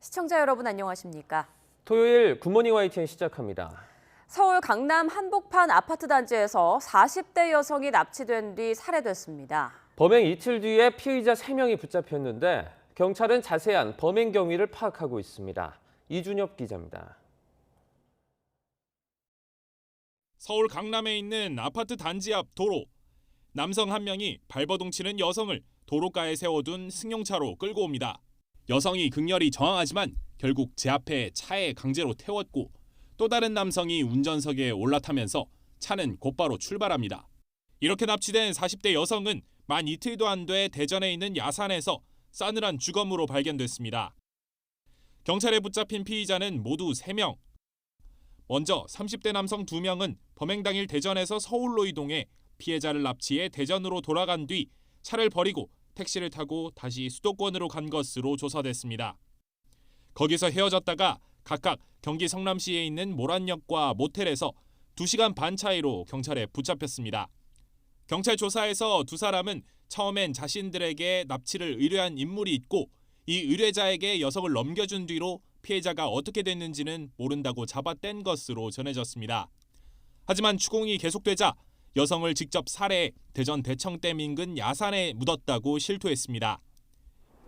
시청자 여러분 안녕하십니까? 토요일 굿모닝 YTN 시작합니다. 서울 강남 한복판 아파트 단지에서 40대 여성이 납치된 뒤 살해됐습니다. 범행 이틀 뒤에 피의자 3명이 붙잡혔는데 경찰은 자세한 범행 경위를 파악하고 있습니다. 이준엽 기자입니다. 서울 강남에 있는 아파트 단지 앞 도로. 남성 한 명이 발버둥 치는 여성을 도로가에 세워둔 승용차로 끌고 옵니다. 여성이 극렬히 저항하지만 결국 제 앞에 차에 강제로 태웠고 또 다른 남성이 운전석에 올라타면서 차는 곧바로 출발합니다. 이렇게 납치된 40대 여성은 만 이틀도 안 돼 대전에 있는 야산에서 싸늘한 주검으로 발견됐습니다. 경찰에 붙잡힌 피의자는 모두 3명. 먼저 30대 남성 2명은 범행 당일 대전에서 서울로 이동해 피해자를 납치해 대전으로 돌아간 뒤 차를 버리고 택시를 타고 다시 수도권으로 간 것으로 조사됐습니다. 거기서 헤어졌다가 각각 경기 성남시에 있는 모란역과 모텔에서 2시간 반 차이로 경찰에 붙잡혔습니다. 경찰 조사에서 두 사람은 처음엔 자신들에게 납치를 의뢰한 인물이 있고 이 의뢰자에게 여성을 넘겨준 뒤로 피해자가 어떻게 됐는지는 모른다고 잡아뗀 것으로 전해졌습니다. 하지만 추궁이 계속되자 여성을 직접 살해해 대전 대청댐 인근 야산에 묻었다고 실토했습니다.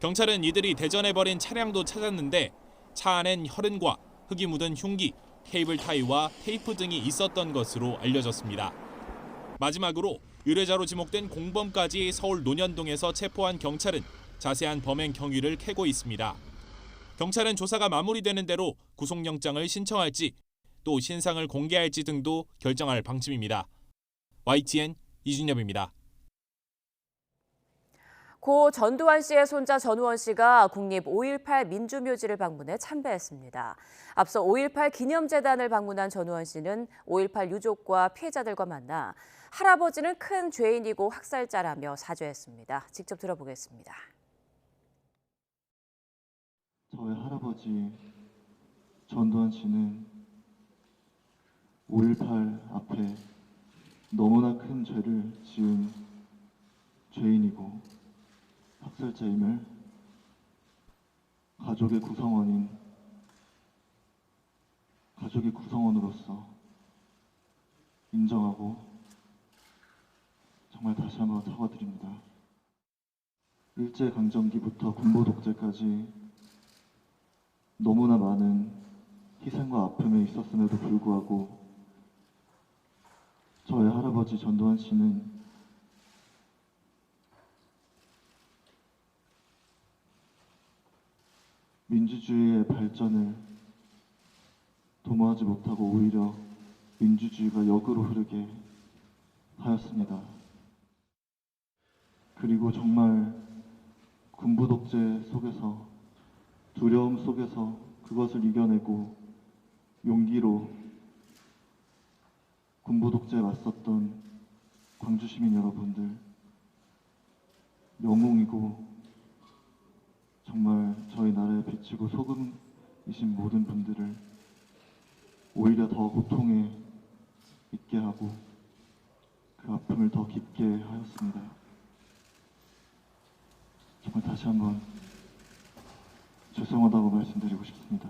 경찰은 이들이 대전에 버린 차량도 찾았는데 차 안엔 혈흔과 흙이 묻은 흉기, 케이블 타이와 테이프 등이 있었던 것으로 알려졌습니다. 마지막으로 의뢰자로 지목된 공범까지 서울 논현동에서 체포한 경찰은 자세한 범행 경위를 캐고 있습니다. 경찰은 조사가 마무리되는 대로 구속영장을 신청할지 또 신상을 공개할지 등도 결정할 방침입니다. YTN 이준엽입니다. 고 전두환 씨의 손자 전우원 씨가 국립 5.18 민주묘지를 방문해 참배했습니다. 앞서 5.18 기념재단을 방문한 전우원 씨는 5.18 유족과 피해자들과 만나 할아버지는 큰 죄인이고 학살자라며 사죄했습니다. 직접 들어보겠습니다. 저의 할아버지 전두환 씨는 5.18 앞에 너무나 큰 죄를 지은 죄인이고 학살자임을 가족의 구성원으로서 인정하고 정말 다시 한번 사과드립니다. 일제강점기부터 군부 독재까지 너무나 많은 희생과 아픔이 있었음에도 불구하고 저의 할아버지 전두환 씨는 민주주의의 발전을 도모하지 못하고 오히려 민주주의가 역으로 흐르게 하였습니다. 그리고 정말 군부 독재 속에서 두려움 속에서 그것을 이겨내고 용기로 군부 독재에 맞섰던 광주 시민 여러분들, 영웅이고 정말 저희 나라의 빛이고 소금이신 모든 분들을 오히려 더 고통에 있게 하고 그 아픔을 더 깊게 하였습니다. 정말 다시 한번 죄송하다고 말씀드리고 싶습니다.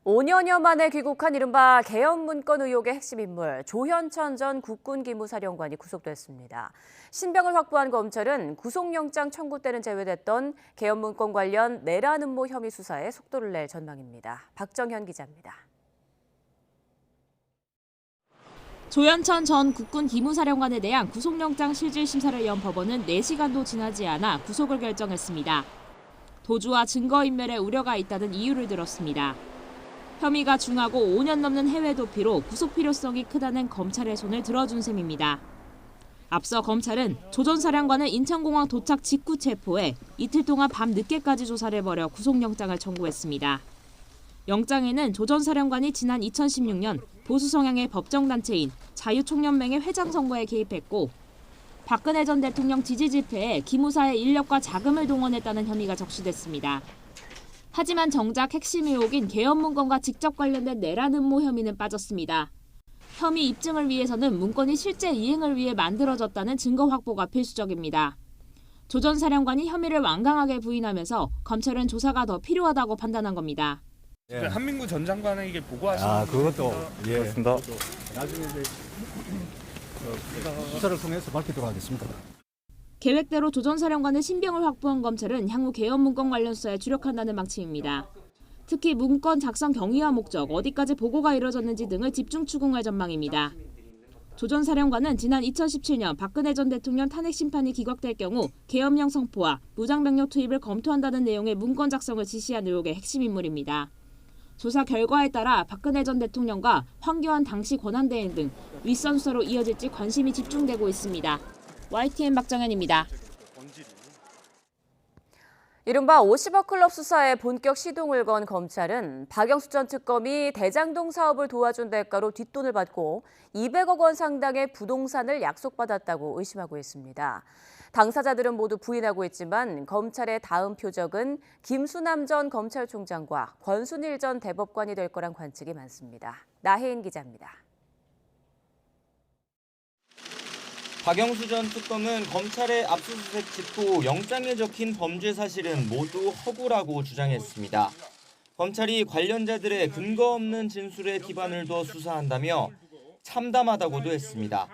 5년여 만에 귀국한 이른바 계엄 문건 의혹의 핵심 인물 조현천 전 국군기무사령관이 구속됐습니다. 신병을 확보한 검찰은 구속영장 청구 때는 제외됐던 계엄 문건 관련 내란 음모 혐의 수사에 속도를 낼 전망입니다. 박정현 기자입니다. 조현천 전 국군기무사령관에 대한 구속영장 실질 심사를 연 법원은 4시간도 지나지 않아 구속을 결정했습니다. 도주와 증거인멸의 우려가 있다는 이유를 들었습니다. 혐의가 중하고 5년 넘는 해외 도피로 구속 필요성이 크다는 검찰의 손을 들어준 셈입니다. 앞서 검찰은 조 전 사령관을 인천공항 도착 직후 체포해 이틀 동안 밤 늦게까지 조사를 벌여 구속영장을 청구했습니다. 영장에는 조 전 사령관이 지난 2016년 보수 성향의 법정단체인 자유총연맹의 회장 선거에 개입했고 박근혜 전 대통령 지지 집회에 기무사의 인력과 자금을 동원했다는 혐의가 적시됐습니다. 하지만 정작 핵심 의혹인 계엄 문건과 직접 관련된 내란 음모 혐의는 빠졌습니다. 혐의 입증을 위해서는 문건이 실제 이행을 위해 만들어졌다는 증거 확보가 필수적입니다. 조 전 사령관이 혐의를 완강하게 부인하면서 검찰은 조사가 더 필요하다고 판단한 겁니다. 예. 한민구 전 장관에게 보고하시는 그것도 예. 그렇습니다. 나중에 이제 수사를 통해서 밝히도록 하겠습니다. 계획대로 조 전 사령관의 신병을 확보한 검찰은 향후 개헌 문건 관련 수사에 주력한다는 방침입니다. 특히 문건 작성 경위와 목적, 어디까지 보고가 이뤄졌는지 등을 집중 추궁할 전망입니다. 조 전 사령관은 지난 2017년 박근혜 전 대통령 탄핵 심판이 기각될 경우 계엄령 선포와 무장병력 투입을 검토한다는 내용의 문건 작성을 지시한 의혹의 핵심 인물입니다. 조사 결과에 따라 박근혜 전 대통령과 황교안 당시 권한대행 등 윗선 수사로 이어질지 관심이 집중되고 있습니다. YTN 박정현입니다. 이른바 50억 클럽 수사에 본격 시동을 건 검찰은 박영수 전 특검이 대장동 사업을 도와준 대가로 뒷돈을 받고 200억 원 상당의 부동산을 약속받았다고 의심하고 있습니다. 당사자들은 모두 부인하고 있지만 검찰의 다음 표적은 김수남 전 검찰총장과 권순일 전 대법관이 될 거란 관측이 많습니다. 나혜인 기자입니다. 박영수 전 특검은 검찰의 압수수색 직후 영장에 적힌 범죄 사실은 모두 허구라고 주장했습니다. 검찰이 관련자들의 근거 없는 진술에 기반을 둬 수사한다며 참담하다고도 했습니다.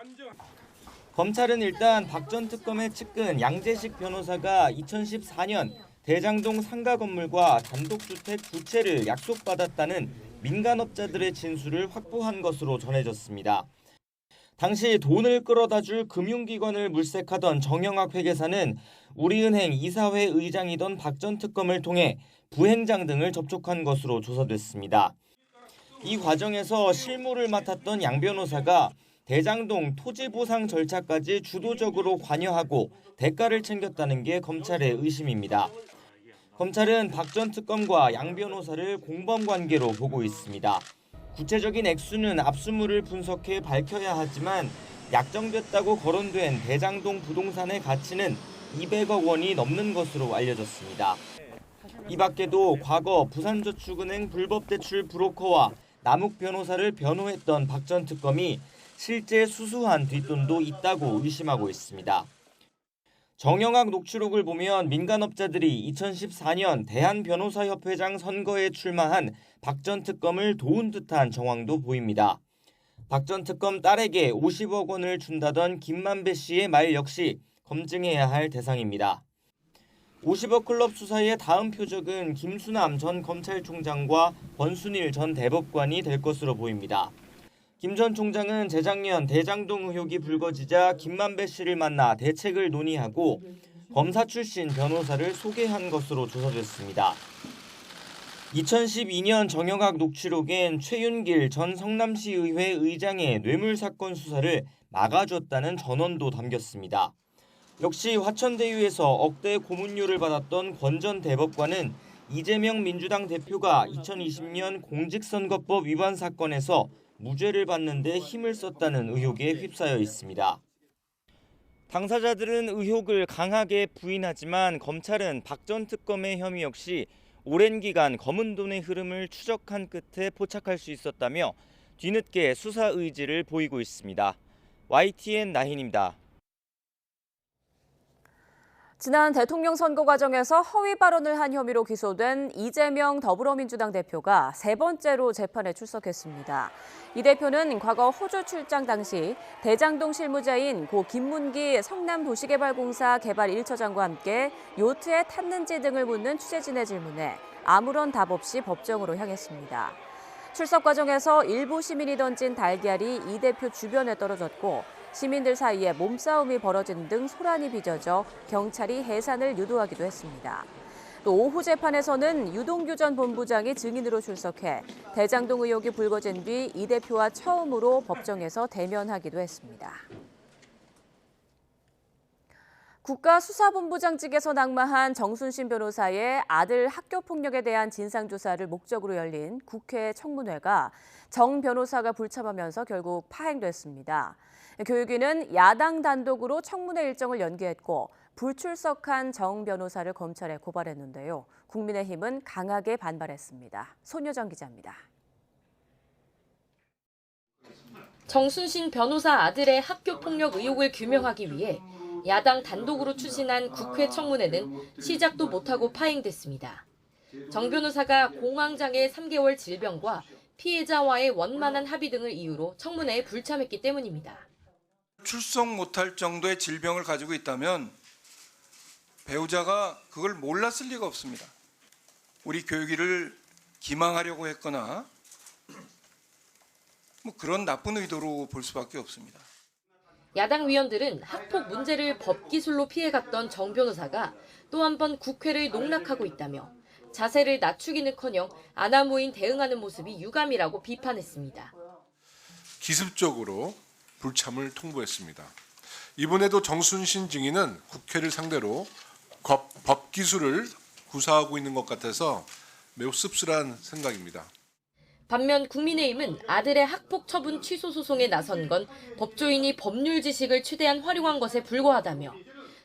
검찰은 일단 박 전 특검의 측근 양재식 변호사가 2014년 대장동 상가 건물과 단독주택 두 채를 약속받았다는 민간업자들의 진술을 확보한 것으로 전해졌습니다. 당시 돈을 끌어다 줄 금융기관을 물색하던 정영학 회계사는 우리은행 이사회 의장이던 박 전 특검을 통해 부행장 등을 접촉한 것으로 조사됐습니다. 이 과정에서 실무를 맡았던 양 변호사가 대장동 토지 보상 절차까지 주도적으로 관여하고 대가를 챙겼다는 게 검찰의 의심입니다. 검찰은 박 전 특검과 양 변호사를 공범 관계로 보고 있습니다. 구체적인 액수는 압수물을 분석해 밝혀야 하지만 약정됐다고 거론된 대장동 부동산의 가치는 200억 원이 넘는 것으로 알려졌습니다. 이 밖에도 과거 부산저축은행 불법 대출 브로커와 남욱 변호사를 변호했던 박 전 특검이 실제 수수한 뒷돈도 있다고 의심하고 있습니다. 정영학 녹취록을 보면 민간업자들이 2014년 대한변호사협회장 선거에 출마한 박 전 특검을 도운 듯한 정황도 보입니다. 박 전 특검 딸에게 50억 원을 준다던 김만배 씨의 말 역시 검증해야 할 대상입니다. 50억 클럽 수사의 다음 표적은 김수남 전 검찰총장과 권순일 전 대법관이 될 것으로 보입니다. 김 전 총장은 재작년 대장동 의혹이 불거지자 김만배 씨를 만나 대책을 논의하고 검사 출신 변호사를 소개한 것으로 조사됐습니다. 2012년 정영학 녹취록엔 최윤길 전 성남시의회 의장의 뇌물 사건 수사를 막아줬다는 전원도 담겼습니다. 역시 화천대유에서 억대 고문료를 받았던 권 전 대법관은 이재명 민주당 대표가 2020년 공직선거법 위반 사건에서 무죄를 받는 데 힘을 썼다는 의혹에 휩싸여 있습니다. 당사자들은 의혹을 강하게 부인하지만 검찰은 박 전 특검의 혐의 역시 오랜 기간 검은 돈의 흐름을 추적한 끝에 포착할 수 있었다며 뒤늦게 수사 의지를 보이고 있습니다. YTN 나힌입니다. 지난 대통령 선거 과정에서 허위 발언을 한 혐의로 기소된 이재명 더불어민주당 대표가 세 번째로 재판에 출석했습니다. 이 대표는 과거 호주 출장 당시 대장동 실무자인 고 김문기 성남도시개발공사 개발 1처장과 함께 요트에 탔는지 등을 묻는 취재진의 질문에 아무런 답 없이 법정으로 향했습니다. 출석 과정에서 일부 시민이 던진 달걀이 이 대표 주변에 떨어졌고 시민들 사이에 몸싸움이 벌어진 등 소란이 빚어져 경찰이 해산을 유도하기도 했습니다. 또 오후 재판에서는 유동규 전 본부장이 증인으로 출석해 대장동 의혹이 불거진 뒤 이 대표와 처음으로 법정에서 대면하기도 했습니다. 국가수사본부장직에서 낙마한 정순신 변호사의 아들 학교폭력에 대한 진상조사를 목적으로 열린 국회 청문회가 정 변호사가 불참하면서 결국 파행됐습니다. 교육위는 야당 단독으로 청문회 일정을 연기했고 불출석한 정 변호사를 검찰에 고발했는데요. 국민의힘은 강하게 반발했습니다. 손효정 기자입니다. 정순신 변호사 아들의 학교폭력 의혹을 규명하기 위해 야당 단독으로 추진한 국회 청문회는 시작도 못하고 파행됐습니다. 정 변호사가 공황장애 3개월 질병과 피해자와의 원만한 합의 등을 이유로 청문회에 불참했기 때문입니다. 출석 못할 정도의 질병을 가지고 있다면 배우자가 그걸 몰랐을 리가 없습니다. 우리 교육위를 기망하려고 했거나 뭐 그런 나쁜 의도로 볼 수밖에 없습니다. 야당 위원들은 학폭 문제를 법기술로 피해갔던 정 변호사가 또 한 번 국회를 농락하고 있다며 자세를 낮추기는커녕 아나무인 대응하는 모습이 유감이라고 비판했습니다. 기습적으로 불참을 통보했습니다. 이번에도 정순신 증인은 국회를 상대로 법기술을 구사하고 있는 것 같아서 매우 씁쓸한 생각입니다. 반면 국민의힘은 아들의 학폭 처분 취소 소송에 나선 건 법조인이 법률 지식을 최대한 활용한 것에 불과하다며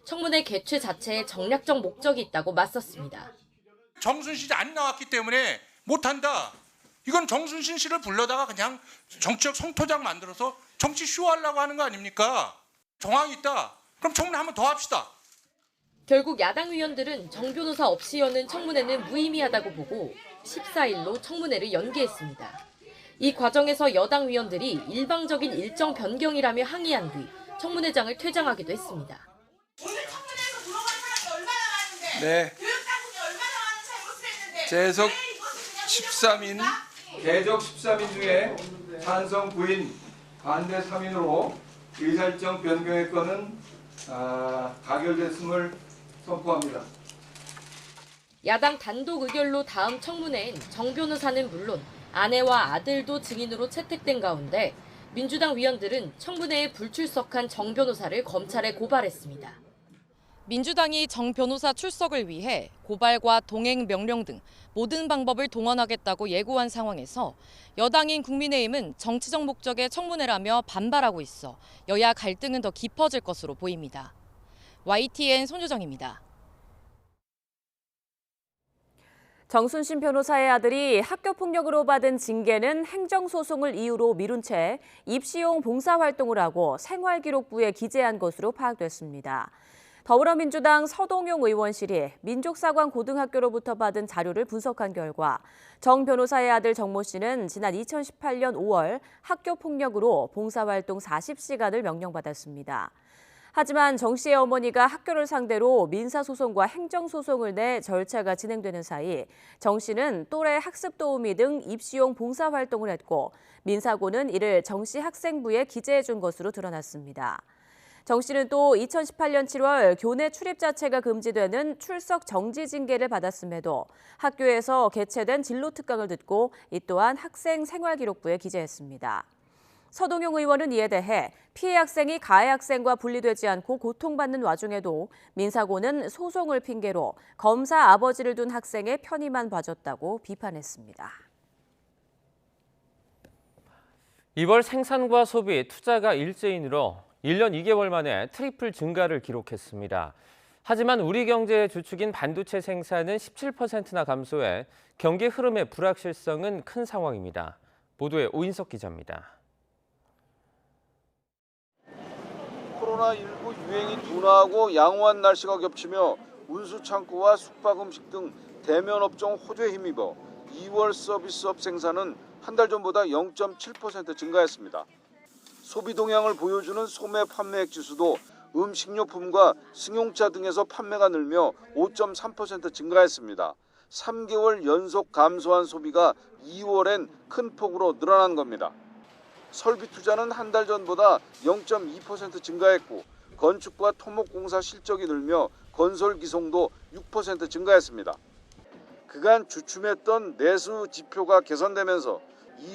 청문회 개최 자체에 정략적 목적이 있다고 맞섰습니다. 정순신 씨 안 나왔기 때문에 못한다. 이건 정순신 씨를 불러다가 그냥 정치적 성토장 만들어서 정치 쇼하려고 하는 거 아닙니까? 정황이 있다. 그럼 청문회 한번 더 합시다. 결국 야당 위원들은 정 변호사 없이 여는 청문회는 무의미하다고 보고 14일로 청문회를 연기했습니다. 이 과정에서 여당 위원들이 일방적인 일정 변경이라며 항의한 뒤 청문회장을 퇴장하기도 했습니다. 오늘 청문회에서 물어본 사람이 얼마나 많은데 네. 교육당국이 얼마나 많은 잘못을 했는데 재석 왜 이것을 그냥 13인, 개적 13인 중에 찬성 9인, 반대 3인으로 의사일정 변경의 건은 가결됐음을 선포합니다. 야당 단독 의결로 다음 청문회엔 정 변호사는 물론 아내와 아들도 증인으로 채택된 가운데 민주당 위원들은 청문회에 불출석한 정 변호사를 검찰에 고발했습니다. 민주당이 정 변호사 출석을 위해 고발과 동행 명령 등 모든 방법을 동원하겠다고 예고한 상황에서 여당인 국민의힘은 정치적 목적의 청문회라며 반발하고 있어 여야 갈등은 더 깊어질 것으로 보입니다. YTN 손유정입니다. 정순신 변호사의 아들이 학교폭력으로 받은 징계는 행정소송을 이유로 미룬 채 입시용 봉사활동을 하고 생활기록부에 기재한 것으로 파악됐습니다. 더불어민주당 서동용 의원실이 민족사관고등학교로부터 받은 자료를 분석한 결과 정 변호사의 아들 정모 씨는 지난 2018년 5월 학교폭력으로 봉사활동 40시간을 명령받았습니다. 하지만 정 씨의 어머니가 학교를 상대로 민사소송과 행정소송을 내 절차가 진행되는 사이 정 씨는 또래 학습 도우미 등 입시용 봉사활동을 했고 민사고는 이를 정 씨 학생부에 기재해 준 것으로 드러났습니다. 정 씨는 또 2018년 7월 교내 출입 자체가 금지되는 출석 정지 징계를 받았음에도 학교에서 개최된 진로 특강을 듣고 이 또한 학생 생활기록부에 기재했습니다. 서동용 의원은 이에 대해 피해 학생이 가해 학생과 분리되지 않고 고통받는 와중에도 민사고는 소송을 핑계로 검사 아버지를 둔 학생의 편의만 봐줬다고 비판했습니다. 이월 생산과 소비, 투자가 일제히 늘어 1년 2개월 만에 트리플 증가를 기록했습니다. 하지만 우리 경제의 주축인 반도체 생산은 17%나 감소해 경기 흐름의 불확실성은 큰 상황입니다. 보도에 오인석 기자입니다. 코로나19 유행이 둔화하고 양호한 날씨가 겹치며 운수창고와 숙박음식 등 대면 업종 호조에 힘입어 2월 서비스업 생산은 한 달 전보다 0.7% 증가했습니다. 소비 동향을 보여주는 소매 판매액 지수도 음식료품과 승용차 등에서 판매가 늘며 5.3% 증가했습니다. 3개월 연속 감소한 소비가 2월엔 큰 폭으로 늘어난 겁니다. 설비 투자는 한 달 전보다 0.2% 증가했고 건축과 토목공사 실적이 늘며 건설 기송도 6% 증가했습니다. 그간 주춤했던 내수 지표가 개선되면서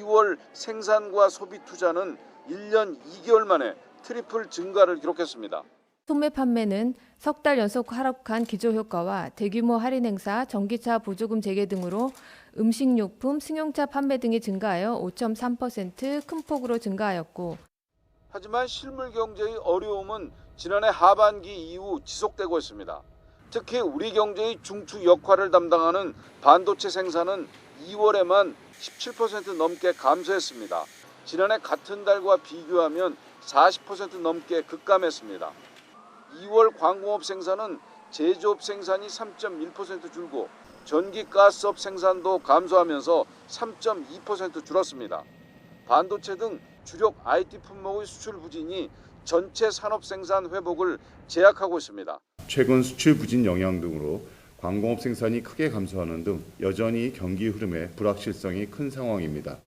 2월 생산과 소비 투자는 1년 2개월 만에 트리플 증가를 기록했습니다. 소매 판매는 석 달 연속 하락한 기저효과와 대규모 할인 행사, 전기차 보조금 재개 등으로 음식료품, 승용차 판매 등이 증가하여 5.3% 큰 폭으로 증가하였고 하지만 실물 경제의 어려움은 지난해 하반기 이후 지속되고 있습니다. 특히 우리 경제의 중추 역할을 담당하는 반도체 생산은 2월에만 17% 넘게 감소했습니다. 지난해 같은 달과 비교하면 40% 넘게 급감했습니다. 2월 광공업 생산은 제조업 생산이 3.1% 줄고 전기가스업 생산도 감소하면서 3.2% 줄었습니다. 반도체 등 주력 IT 품목의 수출 부진이 전체 산업 생산 회복을 제약하고 있습니다. 최근 수출 부진 영향 등으로 광공업 생산이 크게 감소하는 등 여전히 경기 흐름에 불확실성이 큰 상황입니다.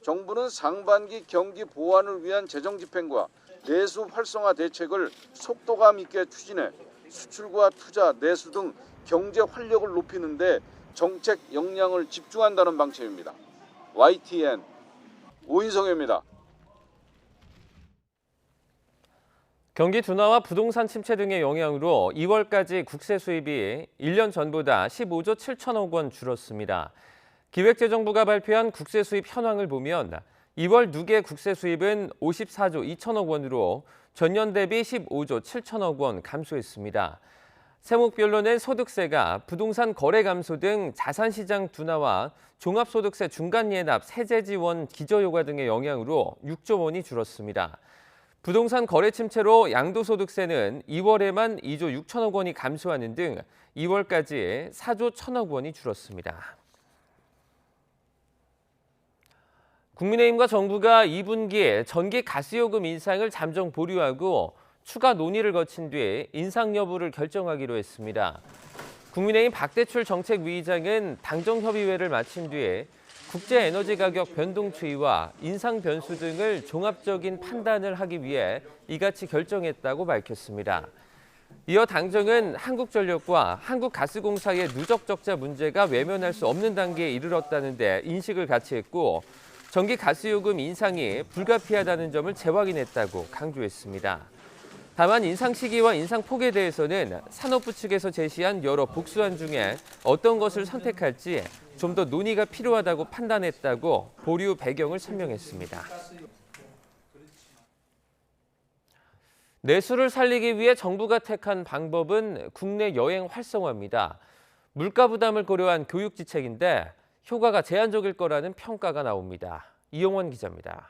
정부는 상반기 경기 보완을 위한 재정 집행과 내수 활성화 대책을 속도감 있게 추진해 수출과 투자, 내수 등 경제 활력을 높이는 데 정책 역량을 집중한다는 방침입니다. YTN 오인성입니다. 경기 둔화와 부동산 침체 등의 영향으로 2월까지 국세 수입이 1년 전보다 15조 7천억 원 줄었습니다. 기획재정부가 발표한 국세 수입 현황을 보면 2월 누계 국세 수입은 54조 2천억 원으로 전년 대비 15조 7천억 원 감소했습니다. 세목별로는 소득세가 부동산 거래 감소 등 자산시장 둔화와 종합소득세 중간예납 세제 지원 기저효과 등의 영향으로 6조 원이 줄었습니다. 부동산 거래 침체로 양도소득세는 2월에만 2조 6천억 원이 감소하는 등 2월까지 4조 1천억 원이 줄었습니다. 국민의힘과 정부가 2분기에 전기 가스요금 인상을 잠정 보류하고 추가 논의를 거친 뒤 인상 여부를 결정하기로 했습니다. 국민의힘 박대출 정책위의장은 당정협의회를 마친 뒤에 국제에너지가격 변동 추이와 인상 변수 등을 종합적인 판단을 하기 위해 이같이 결정했다고 밝혔습니다. 이어 당정은 한국전력과 한국가스공사의 누적 적자 문제가 외면할 수 없는 단계에 이르렀다는 데 인식을 같이 했고 전기 가스요금 인상이 불가피하다는 점을 재확인했다고 강조했습니다. 다만 인상 시기와 인상 폭에 대해서는 산업부 측에서 제시한 여러 복수안 중에 어떤 것을 선택할지 좀 더 논의가 필요하다고 판단했다고 보류 배경을 설명했습니다. 내수를 살리기 위해 정부가 택한 방법은 국내 여행 활성화입니다. 물가 부담을 고려한 교육지책인데 효과가 제한적일 거라는 평가가 나옵니다. 이용원 기자입니다.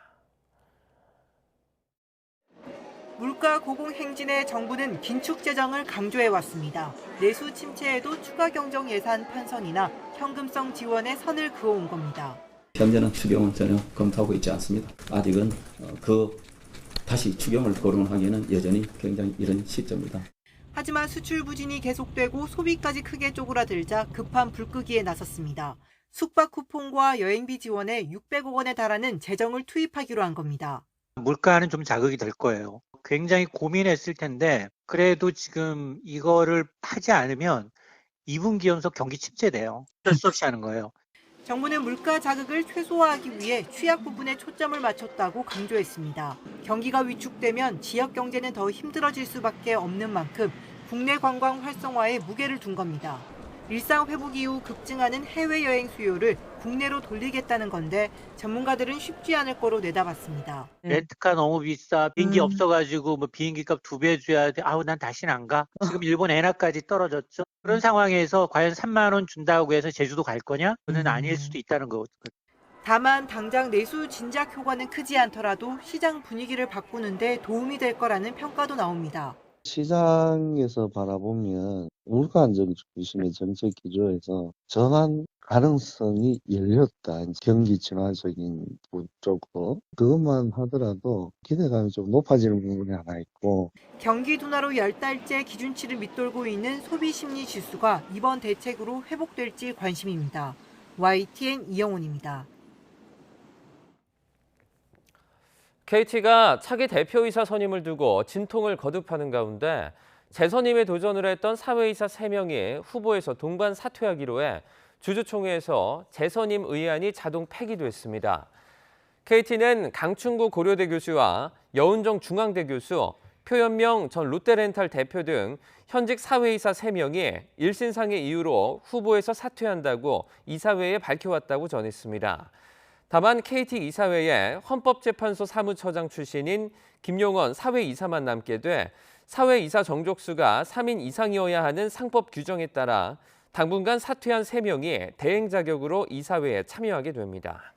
물가 고공행진에 정부는 긴축 재정을 강조해왔습니다. 내수 침체에도 추가 경정 예산 편성이나 현금성 지원에 선을 그어온 겁니다. 현재는 추경을 전혀 검토하고 있지 않습니다. 아직은 다시 추경을 거론하기에는 여전히 굉장히 이른 시점입니다. 하지만 수출 부진이 계속되고 소비까지 크게 쪼그라들자 급한 불끄기에 나섰습니다. 숙박 쿠폰과 여행비 지원에 600억 원에 달하는 재정을 투입하기로 한 겁니다. 물가는 좀 자극이 될 거예요. 굉장히 고민했을 텐데 그래도 지금 이거를 하지 않으면 2분기 연속 경기 침체돼요. 어쩔 수 없이 하는 거예요. 정부는 물가 자극을 최소화하기 위해 취약 부분에 초점을 맞췄다고 강조했습니다. 경기가 위축되면 지역 경제는 더 힘들어질 수밖에 없는 만큼 국내 관광 활성화에 무게를 둔 겁니다. 일상 회복 이후 급증하는 해외여행 수요를 국내로 돌리겠다는 건데 전문가들은 쉽지 않을 거로 내다봤습니다. 렌트카 너무 비싸. 비행기 없어가지고 뭐 비행기 값 2배 줘야 돼. 아우 난 다시는 안 가. 지금 일본 엔화까지 떨어졌죠. 그런 상황에서 과연 3만 원 준다고 해서 제주도 갈 거냐? 그건 아닐 수도 있다는 거. 다만 당장 내수 진작 효과는 크지 않더라도 시장 분위기를 바꾸는데 도움이 될 거라는 평가도 나옵니다. 시장에서 바라보면 물가 안정 중심의 정책 기조에서 전환 가능성이 열렸다. 경기 진화적인 쪽으로 그것만 하더라도 기대감이 좀 높아지는 부분이 하나 있고 경기 둔화로 10달째 기준치를 밑돌고 있는 소비심리 지수가 이번 대책으로 회복될지 관심입니다. YTN 이영훈입니다. KT가 차기 대표이사 선임을 두고 진통을 거듭하는 가운데 재선임에 도전을 했던 사회이사 3명이 후보에서 동반 사퇴하기로 해 주주총회에서 재선임 의안이 자동 폐기됐습니다. KT는 강충구 고려대 교수와 여운정 중앙대 교수, 표현명 전 롯데렌탈 대표 등 현직 사회이사 3명이 일신상의 이유로 후보에서 사퇴한다고 이사회에 밝혀왔다고 전했습니다. 다만 KT 이사회에 헌법재판소 사무처장 출신인 김용원 사회이사만 남게 돼 사회이사 정족수가 3인 이상이어야 하는 상법 규정에 따라 당분간 사퇴한 3명이 대행 자격으로 이사회에 참여하게 됩니다.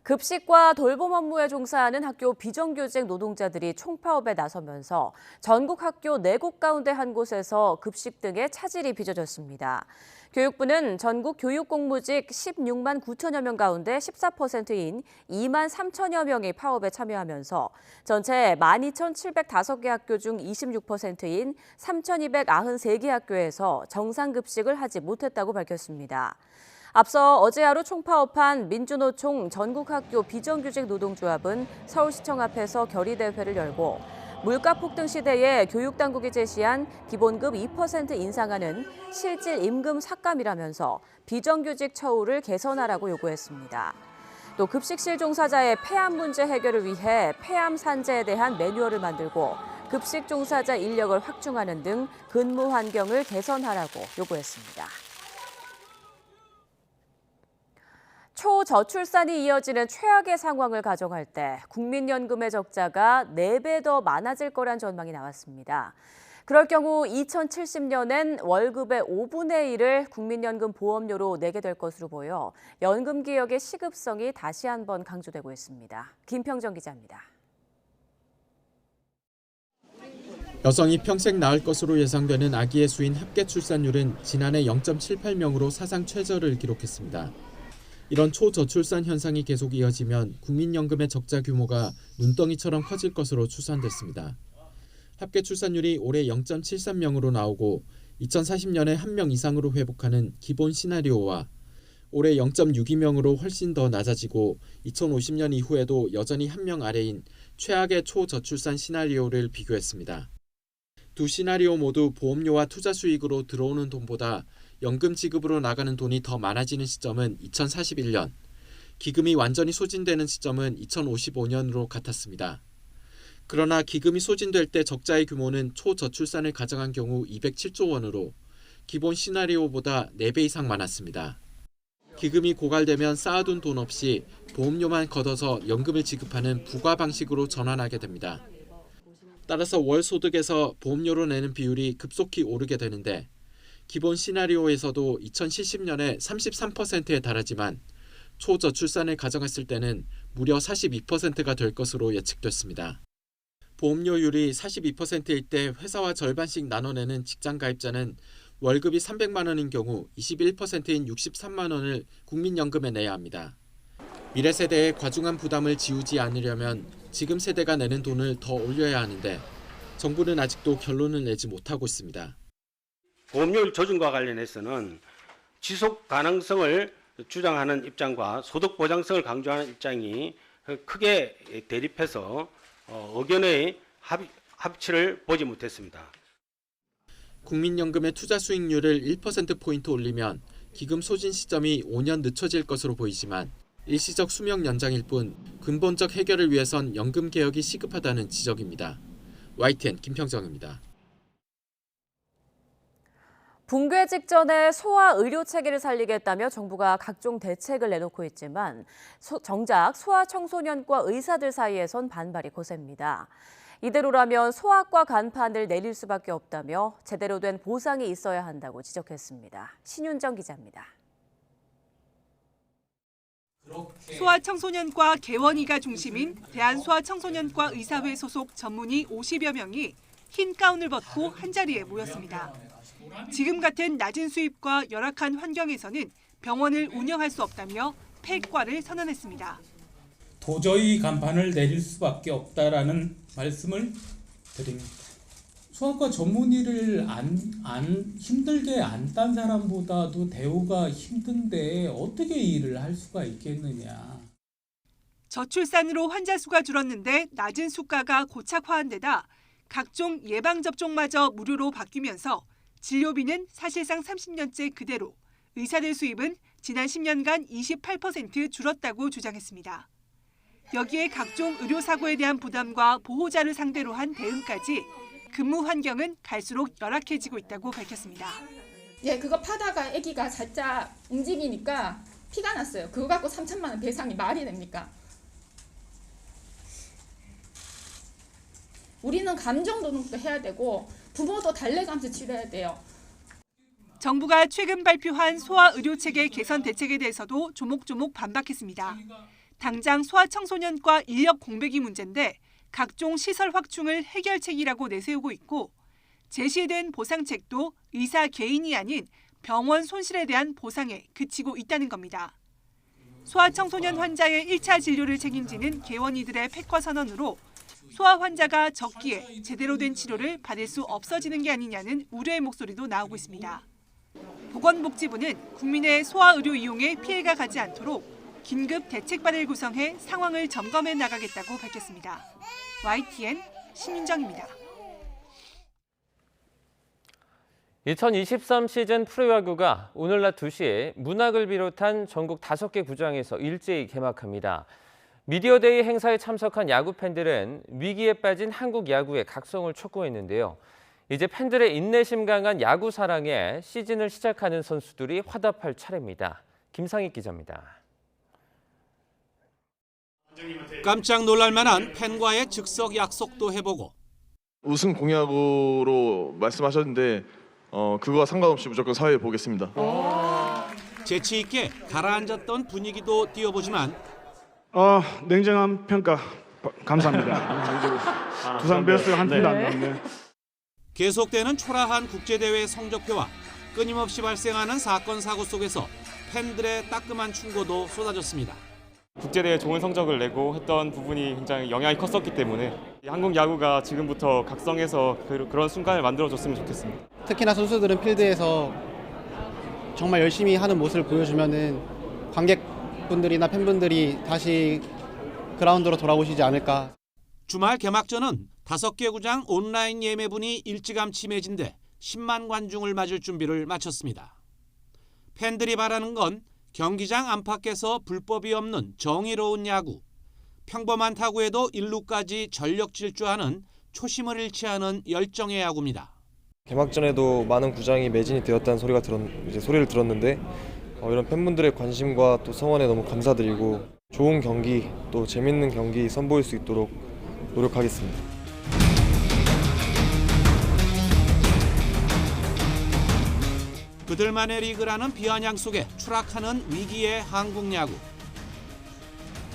급식과 돌봄 업무에 종사하는 학교 비정규직 노동자들이 총파업에 나서면서 전국 학교 4곳 가운데 한 곳에서 급식 등의 차질이 빚어졌습니다. 교육부는 전국 교육공무직 16만 9천여 명 가운데 14%인 2만 3천여 명이 파업에 참여하면서 전체 12,705개 학교 중 26%인 3,293개 학교에서 정상급식을 하지 못했다고 밝혔습니다. 앞서 어제 하루 총파업한 민주노총 전국학교 비정규직 노동조합은 서울시청 앞에서 결의대회를 열고 물가 폭등 시대에 교육당국이 제시한 기본급 2% 인상하는 실질 임금 삭감이라면서 비정규직 처우를 개선하라고 요구했습니다. 또 급식실 종사자의 폐암 문제 해결을 위해 폐암 산재에 대한 매뉴얼을 만들고 급식 종사자 인력을 확충하는 등 근무 환경을 개선하라고 요구했습니다. 초저출산이 이어지는 최악의 상황을 가정할 때 국민연금의 적자가 4배 더 많아질 거란 전망이 나왔습니다. 그럴 경우 2070년엔 월급의 5분의 1을 국민연금 보험료로 내게 될 것으로 보여 연금개혁의 시급성이 다시 한번 강조되고 있습니다. 김평정 기자입니다. 여성이 평생 낳을 것으로 예상되는 아기의 수인 합계 출산율은 지난해 0.78명으로 사상 최저를 기록했습니다. 이런 초저출산 현상이 계속 이어지면 국민연금의 적자 규모가 눈덩이처럼 커질 것으로 추산됐습니다. 합계 출산율이 올해 0.73명으로 나오고 2040년에 1명 이상으로 회복하는 기본 시나리오와 올해 0.62명으로 훨씬 더 낮아지고 2050년 이후에도 여전히 1명 아래인 최악의 초저출산 시나리오를 비교했습니다. 두 시나리오 모두 보험료와 투자 수익으로 들어오는 돈보다 연금 지급으로 나가는 돈이 더 많아지는 시점은 2041년, 기금이 완전히 소진되는 시점은 2055년으로 같았습니다. 그러나 기금이 소진될 때 적자의 규모는 초저출산을 가정한 경우 207조 원으로 기본 시나리오보다 4배 이상 많았습니다. 기금이 고갈되면 쌓아둔 돈 없이 보험료만 걷어서 연금을 지급하는 부과 방식으로 전환하게 됩니다. 따라서 월 소득에서 보험료로 내는 비율이 급속히 오르게 되는데 기본 시나리오에서도 2070년에 33%에 달하지만 초저출산을 가정했을 때는 무려 42%가 될 것으로 예측됐습니다. 보험료율이 42%일 때 회사와 절반씩 나눠내는 직장 가입자는 월급이 300만 원인 경우 21%인 63만 원을 국민연금에 내야 합니다. 미래 세대의 과중한 부담을 지우지 않으려면 지금 세대가 내는 돈을 더 올려야 하는데 정부는 아직도 결론을 내지 못하고 있습니다. 보험료율 조정과 관련해서는 지속 가능성을 주장하는 입장과 소득 보장성을 강조하는 입장이 크게 대립해서 의견의 합치를 보지 못했습니다. 국민연금의 투자 수익률을 1%포인트 올리면 기금 소진 시점이 5년 늦춰질 것으로 보이지만 일시적 수명 연장일 뿐 근본적 해결을 위해선 연금 개혁이 시급하다는 지적입니다. YTN 김평정입니다. 붕괴 직전에 소아 의료 체계를 살리겠다며 정부가 각종 대책을 내놓고 있지만 정작 소아 청소년과 의사들 사이에선 반발이 거셉니다. 이대로라면 소아과 간판을 내릴 수밖에 없다며 제대로 된 보상이 있어야 한다고 지적했습니다. 신윤정 기자입니다. 소아청소년과 개원이가 중심인 대한소아청소년과 의사회 소속 전문의 50여 명이 흰 가운을 벗고 한자리에 모였습니다. 지금 같은 낮은 수입과 열악한 환경에서는 병원을 운영할 수 없다며 폐과를 선언했습니다. 도저히 간판을 내릴 수밖에 없다라는 말씀을 드립니다. 소아과 전문의를 힘들게 안 딴 사람보다도 대우가 힘든데 어떻게 일을 할 수가 있겠느냐. 저출산으로 환자 수가 줄었는데 낮은 수가가 고착화한 데다 각종 예방접종마저 무료로 바뀌면서 진료비는 사실상 30년째 그대로, 의사들 수입은 지난 10년간 28% 줄었다고 주장했습니다. 여기에 각종 의료사고에 대한 부담과 보호자를 상대로 한 대응까지 근무 환경은 갈수록 열악해지고 있다고 밝혔습니다. 예, 그거 파다가 아기가 살짝 움직이니까 피가 났어요. 그거 갖고 3천만 원 배상이 말이 됩니까? 우리는 감정노동도 해야 되고 부모도 달래감수 치료해야 돼요. 정부가 최근 발표한 소아 의료체계 개선 대책에 대해서도 조목조목 반박했습니다. 당장 소아청소년과 인력 공백이 문제인데 각종 시설 확충을 해결책이라고 내세우고 있고 제시된 보상책도 의사 개인이 아닌 병원 손실에 대한 보상에 그치고 있다는 겁니다. 소아청소년 환자의 1차 진료를 책임지는 개원이들의 패커 선언으로 소아 환자가 적기에 제대로 된 치료를 받을 수 없어지는 게 아니냐는 우려의 목소리도 나오고 있습니다. 보건복지부는 국민의 소아 의료 이용에 피해가 가지 않도록 긴급 대책반을 구성해 상황을 점검해 나가겠다고 밝혔습니다. YTN 신윤정입니다. 2023 시즌 프로야구가 오늘 낮 2시 문학을 비롯한 전국 5개 구장에서 일제히 개막합니다. 미디어데이 행사에 참석한 야구 팬들은 위기에 빠진 한국 야구의 각성을 촉구했는데요. 이제 팬들의 인내심 강한 야구 사랑에 시즌을 시작하는 선수들이 화답할 차례입니다. 김상익 기자입니다. 깜짝 놀랄 만한 팬과의 즉석 약속도 해보고 우승 공약으로 말씀하셨는데 그거와 상관없이 무조건 사회에 보겠습니다. 재치 있게 가라앉았던 분위기도 띄워보지만 냉정한 평가 감사합니다. 두산 베어스가 한 팀도 안 나왔네. 계속되는 초라한 국제대회 성적표와 끊임없이 발생하는 사건 사고 속에서 팬들의 따끔한 충고도 쏟아졌습니다. 국제대회 좋은 성적을 내고 했던 부분이 굉장히 영향이 컸었기 때문에 한국 야구가 지금부터 각성해서 그런 순간을 만들어줬으면 좋겠습니다. 특히나 선수들은 필드에서 정말 열심히 하는 모습을 보여주면은 관객분들이나 팬분들이 다시 그라운드로 돌아오시지 않을까. 주말 개막전은 5개 구장 온라인 예매분이 일찌감치 매진돼 10만 관중을 맞을 준비를 마쳤습니다. 팬들이 바라는 건 경기장 안팎에서 불법이 없는 정의로운 야구, 평범한 타구에도 1루까지 전력 질주하는 초심을 잃지 않은 열정의 야구입니다. 개막전에도 많은 구장이 매진이 되었다는 소리를 들었는데 이런 팬분들의 관심과 또 성원에 너무 감사드리고 좋은 경기 또 재밌는 경기 선보일 수 있도록 노력하겠습니다. 그들만의 리그라는 비아냥 속에 추락하는 위기의 한국 야구.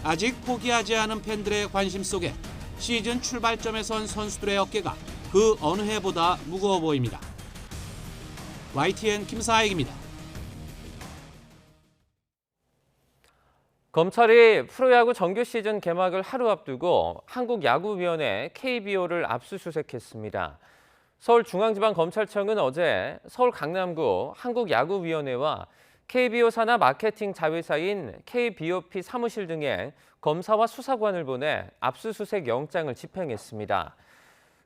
아직 포기하지 않은 팬들의 관심 속에 시즌 출발점에 선 선수들의 어깨가 그 어느 해보다 무거워 보입니다. YTN 김사익입니다. 검찰이 프로야구 정규 시즌 개막을 하루 앞두고 한국야구위원회 KBO를 압수수색했습니다. 서울중앙지방검찰청은 어제 서울 강남구 한국야구위원회와 KBO 산하 마케팅 자회사인 KBOP 사무실 등에 검사와 수사관을 보내 압수수색 영장을 집행했습니다.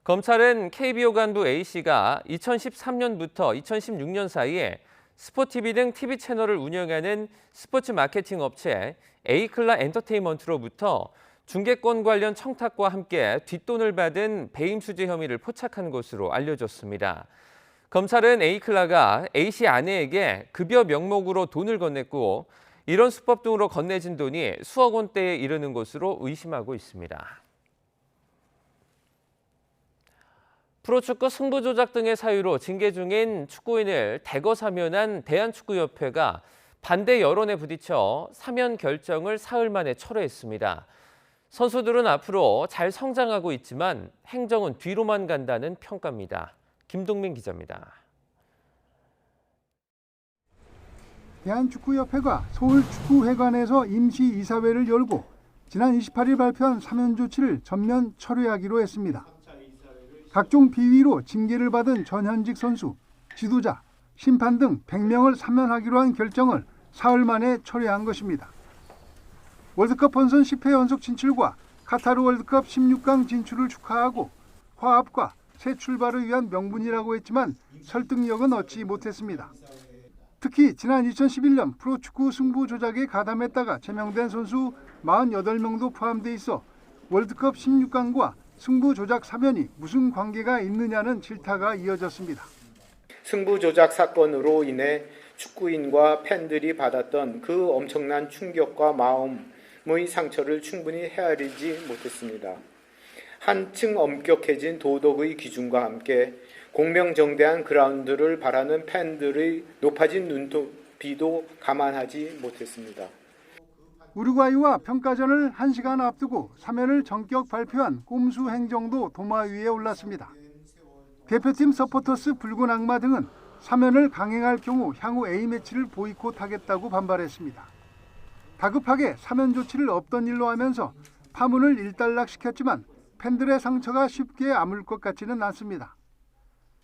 검찰은 KBO 간부 A씨가 2013년부터 2016년 사이에 스포티비 등 TV 채널을 운영하는 스포츠 마케팅 업체 A클라 엔터테인먼트로부터 중계권 관련 청탁과 함께 뒷돈을 받은 배임 수재 혐의를 포착한 것으로 알려졌습니다. 검찰은 A클라가 A씨 아내에게 급여 명목으로 돈을 건넸고 이런 수법 등으로 건네진 돈이 수억 원대에 이르는 것으로 의심하고 있습니다. 프로축구 승부 조작 등의 사유로 징계 중인 축구인을 대거 사면한 대한축구협회가 반대 여론에 부딪혀 사면 결정을 사흘 만에 철회했습니다. 선수들은 앞으로 잘 성장하고 있지만 행정은 뒤로만 간다는 평가입니다. 김동민 기자입니다. 대한축구협회가 서울축구회관에서 임시이사회를 열고 지난 28일 발표한 사면 조치를 전면 철회하기로 했습니다. 각종 비위로 징계를 받은 전현직 선수, 지도자, 심판 등 100명을 사면하기로 한 결정을 사흘 만에 철회한 것입니다. 월드컵 본선 10회 연속 진출과 카타르 월드컵 16강 진출을 축하하고 화합과 새 출발을 위한 명분이라고 했지만 설득력은 얻지 못했습니다. 특히 지난 2011년 프로축구 승부 조작에 가담했다가 제명된 선수 48명도 포함돼 있어 월드컵 16강과 승부 조작 사면이 무슨 관계가 있느냐는 질타가 이어졌습니다. 승부 조작 사건으로 인해 축구인과 팬들이 받았던 그 엄청난 충격과 마음의 상처를 충분히 헤아리지 못했습니다. 한층 엄격해진 도덕의 기준과 함께 공명정대한 그라운드를 바라는 팬들의 높아진 눈높이도 감안하지 못했습니다. 우루과이와 평가전을 1시간 앞두고 사면을 전격 발표한 꼼수 행정도 도마 위에 올랐습니다. 대표팀 서포터스 붉은 악마 등은 사면을 강행할 경우 향후 A매치를 보이콧하겠다고 반발했습니다. 다급하게 사면 조치를 없던 일로 하면서 파문을 일단락시켰지만 팬들의 상처가 쉽게 아물 것 같지는 않습니다.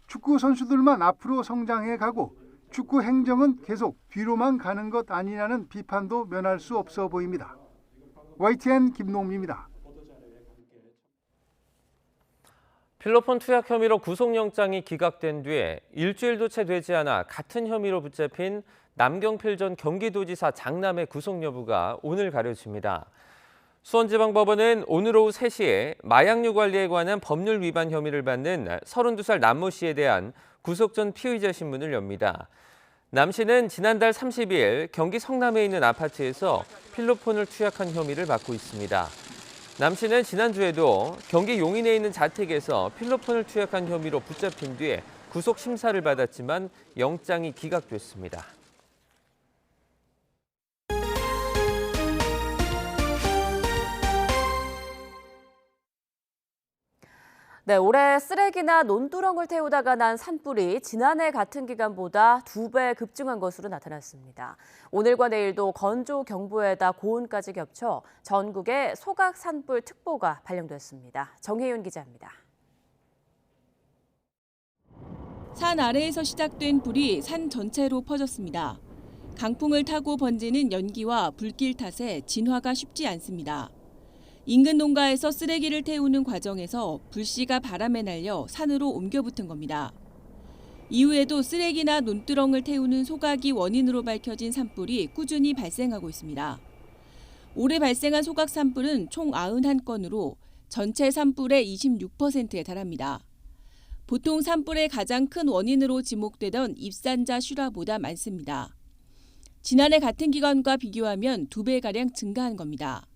축구 선수들만 앞으로 성장해 가고 축구 행정은 계속 뒤로만 가는 것 아니냐는 비판도 면할 수 없어 보입니다. YTN 김노음입니다. 필로폰 투약 혐의로 구속영장이 기각된 뒤에 일주일도 채 되지 않아 같은 혐의로 붙잡힌 남경필 전 경기도지사 장남의 구속 여부가 오늘 가려집니다. 수원지방법원은 오늘 오후 3시에 마약류 관리에 관한 법률 위반 혐의를 받는 32살 남모 씨에 대한 구속 전 피의자 신문을 엽니다. 남 씨는 지난달 30일 경기 성남에 있는 아파트에서 필로폰을 투약한 혐의를 받고 있습니다. 남 씨는 지난주에도 경기 용인에 있는 자택에서 필로폰을 투약한 혐의로 붙잡힌 뒤에 구속 심사를 받았지만 영장이 기각됐습니다. 네, 올해 쓰레기나 논두렁을 태우다가 난 산불이 지난해 같은 기간보다 2배 급증한 것으로 나타났습니다. 오늘과 내일도 건조 경보에다 고온까지 겹쳐 전국에 소각 산불 특보가 발령됐습니다. 정혜윤 기자입니다. 산 아래에서 시작된 불이 산 전체로 퍼졌습니다. 강풍을 타고 번지는 연기와 불길 탓에 진화가 쉽지 않습니다. 인근 농가에서 쓰레기를 태우는 과정에서 불씨가 바람에 날려 산으로 옮겨 붙은 겁니다. 이후에도 쓰레기나 논두렁을 태우는 소각이 원인으로 밝혀진 산불이 꾸준히 발생하고 있습니다. 올해 발생한 소각 산불은 총 91건으로 전체 산불의 26%에 달합니다. 보통 산불의 가장 큰 원인으로 지목되던 입산자 실화보다 많습니다. 지난해 같은 기간과 비교하면 2배가량 증가한 겁니다.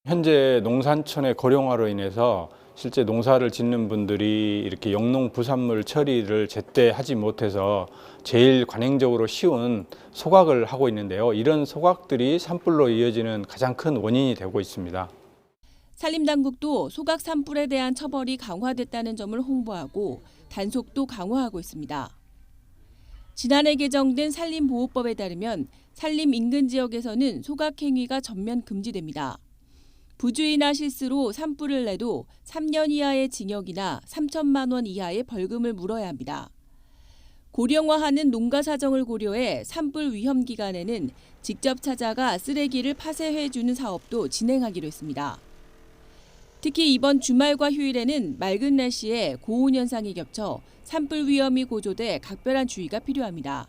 현재 농산촌의 고령화로 인해서 실제 농사를 짓는 분들이 이렇게 영농 부산물 처리를 제때 하지 못해서 제일 관행적으로 쉬운 소각을 하고 있는데요. 이런 소각들이 산불로 이어지는 가장 큰 원인이 되고 있습니다. 산림당국도 소각 산불에 대한 처벌이 강화됐다는 점을 홍보하고 단속도 강화하고 있습니다. 지난해 개정된 산림보호법에 따르면 산림 인근 지역에서는 소각 행위가 전면 금지됩니다. 부주의나 실수로 산불을 내도 3년 이하의 징역이나 3천만 원 이하의 벌금을 물어야 합니다. 고령화하는 농가 사정을 고려해 산불 위험 기간에는 직접 찾아가 쓰레기를 파쇄해주는 사업도 진행하기로 했습니다. 특히 이번 주말과 휴일에는 맑은 날씨에 고온 현상이 겹쳐 산불 위험이 고조돼 각별한 주의가 필요합니다.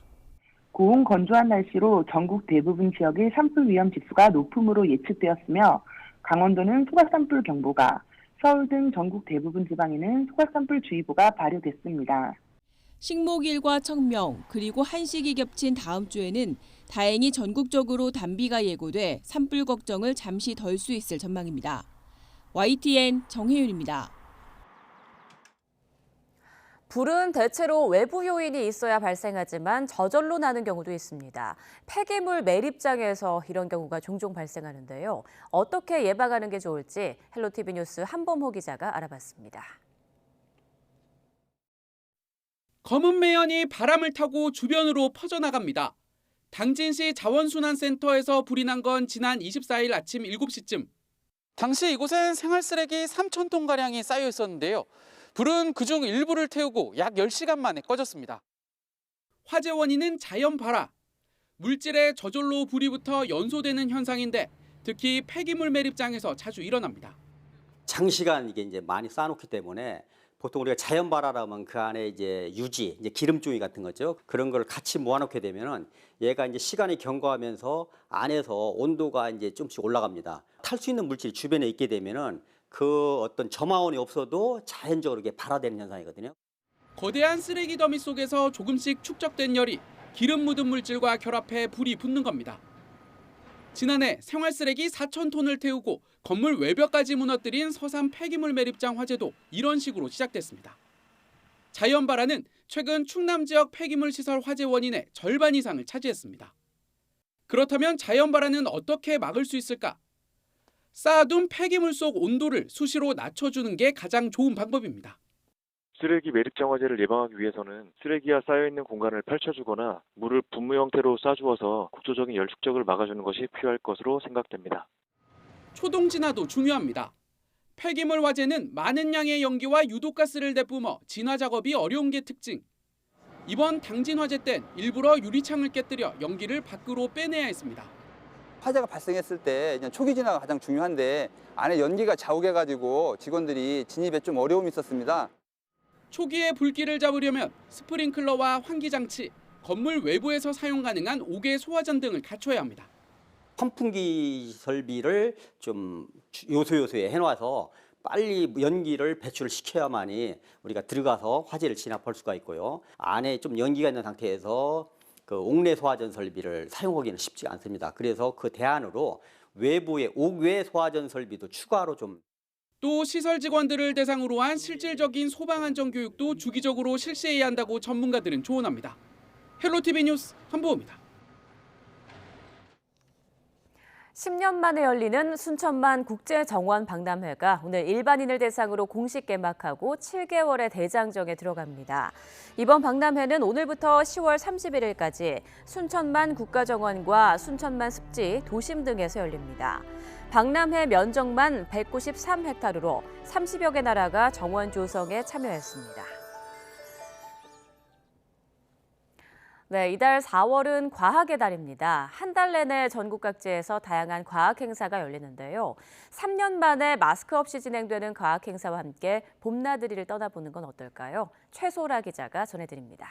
고온 건조한 날씨로 전국 대부분 지역의 산불 위험 지수가 높음으로 예측되었으며 강원도는 소각산불 경보가, 서울 등 전국 대부분 지방에는 소각산불주의보가 발효됐습니다. 식목일과 청명 그리고 한식이 겹친 다음 주에는 다행히 전국적으로 단비가 예고돼 산불 걱정을 잠시 덜 수 있을 전망입니다. YTN 정혜윤입니다. 불은 대체로 외부 요인이 있어야 발생하지만 저절로 나는 경우도 있습니다. 폐기물 매립장에서 이런 경우가 종종 발생하는데요. 어떻게 예방하는 게 좋을지 헬로티비 뉴스 한범호 기자가 알아봤습니다. 검은 매연이 바람을 타고 주변으로 퍼져나갑니다. 당진시 자원순환센터에서 불이 난 건 지난 24일 아침 7시쯤. 당시 이곳엔 생활쓰레기 3,000톤가량이 쌓여 있었는데요. 불은 그중 일부를 태우고 약 10시간 만에 꺼졌습니다. 화재 원인은 자연 발화. 물질에 저절로 불이 붙어 연소되는 현상인데 특히 폐기물 매립장에서 자주 일어납니다. 장시간 이게 이제 많이 쌓아놓기 때문에 보통 우리가 자연 발화라면 그 안에 이제 유지, 이제 기름종이 같은 거죠. 그런 걸 같이 모아놓게 되면은 얘가 이제 시간이 경과하면서 안에서 온도가 이제 좀씩 올라갑니다. 탈 수 있는 물질이 주변에 있게 되면은 그 어떤 점화원이 없어도 자연적으로 이게 발화되는 현상이거든요. 거대한 쓰레기 더미 속에서 조금씩 축적된 열이 기름 묻은 물질과 결합해 불이 붙는 겁니다. 지난해 생활쓰레기 4,000톤을 태우고 건물 외벽까지 무너뜨린 서산 폐기물 매립장 화재도 이런 식으로 시작됐습니다. 자연 발화는 최근 충남 지역 폐기물 시설 화재 원인의 절반 이상을 차지했습니다. 그렇다면 자연 발화는 어떻게 막을 수 있을까? 쌓아둔 폐기물 속 온도를 수시로 낮춰주는 게 가장 좋은 방법입니다. 쓰레기 매립 정화제를 예방하기 위해서는 쓰레기가 쌓여있는 공간을 펼쳐주거나 물을 분무 형태로 쏴주어서 국소적인 열 축적을 막아주는 것이 필요할 것으로 생각됩니다. 초동 진화도 중요합니다. 폐기물 화재는 많은 양의 연기와 유독가스를 내뿜어 진화 작업이 어려운 게 특징. 이번 당진 화재 땐 일부러 유리창을 깨뜨려 연기를 밖으로 빼내야 했습니다. 화재가 발생했을 때 그냥 초기 진화가 가장 중요한데 안에 연기가 자욱해가지고 직원들이 진입에 좀 어려움이 있었습니다. 초기에 불길을 잡으려면 스프링클러와 환기장치, 건물 외부에서 사용 가능한 5개 소화전 등을 갖춰야 합니다. 선풍기 설비를 좀 요소요소에 해놔서 빨리 연기를 배출을 시켜야만이 우리가 들어가서 화재를 진압할 수가 있고요. 안에 좀 연기가 있는 상태에서 그 옥내 소화전 설비를 사용하기는 쉽지 않습니다. 그래서 그 대안으로 외부의 옥외 소화전 설비도 추가로 좀. 또 시설 직원들을 대상으로 한 실질적인 소방 안전 교육도 주기적으로 실시해야 한다고 전문가들은 조언합니다. 헬로티비 뉴스 한보호입니다. 10년 만에 열리는 순천만 국제정원 박람회가 오늘 일반인을 대상으로 공식 개막하고 7개월의 대장정에 들어갑니다. 이번 박람회는 오늘부터 10월 31일까지 순천만 국가정원과 순천만 습지, 도심 등에서 열립니다. 박람회 면적만 193헥타르로 30여 개 나라가 정원 조성에 참여했습니다. 네, 이달 4월은 과학의 달입니다. 한 달 내내 전국 각지에서 다양한 과학 행사가 열리는데요. 3년 만에 마스크 없이 진행되는 과학 행사와 함께 봄나들이를 떠나보는 건 어떨까요? 최소라 기자가 전해드립니다.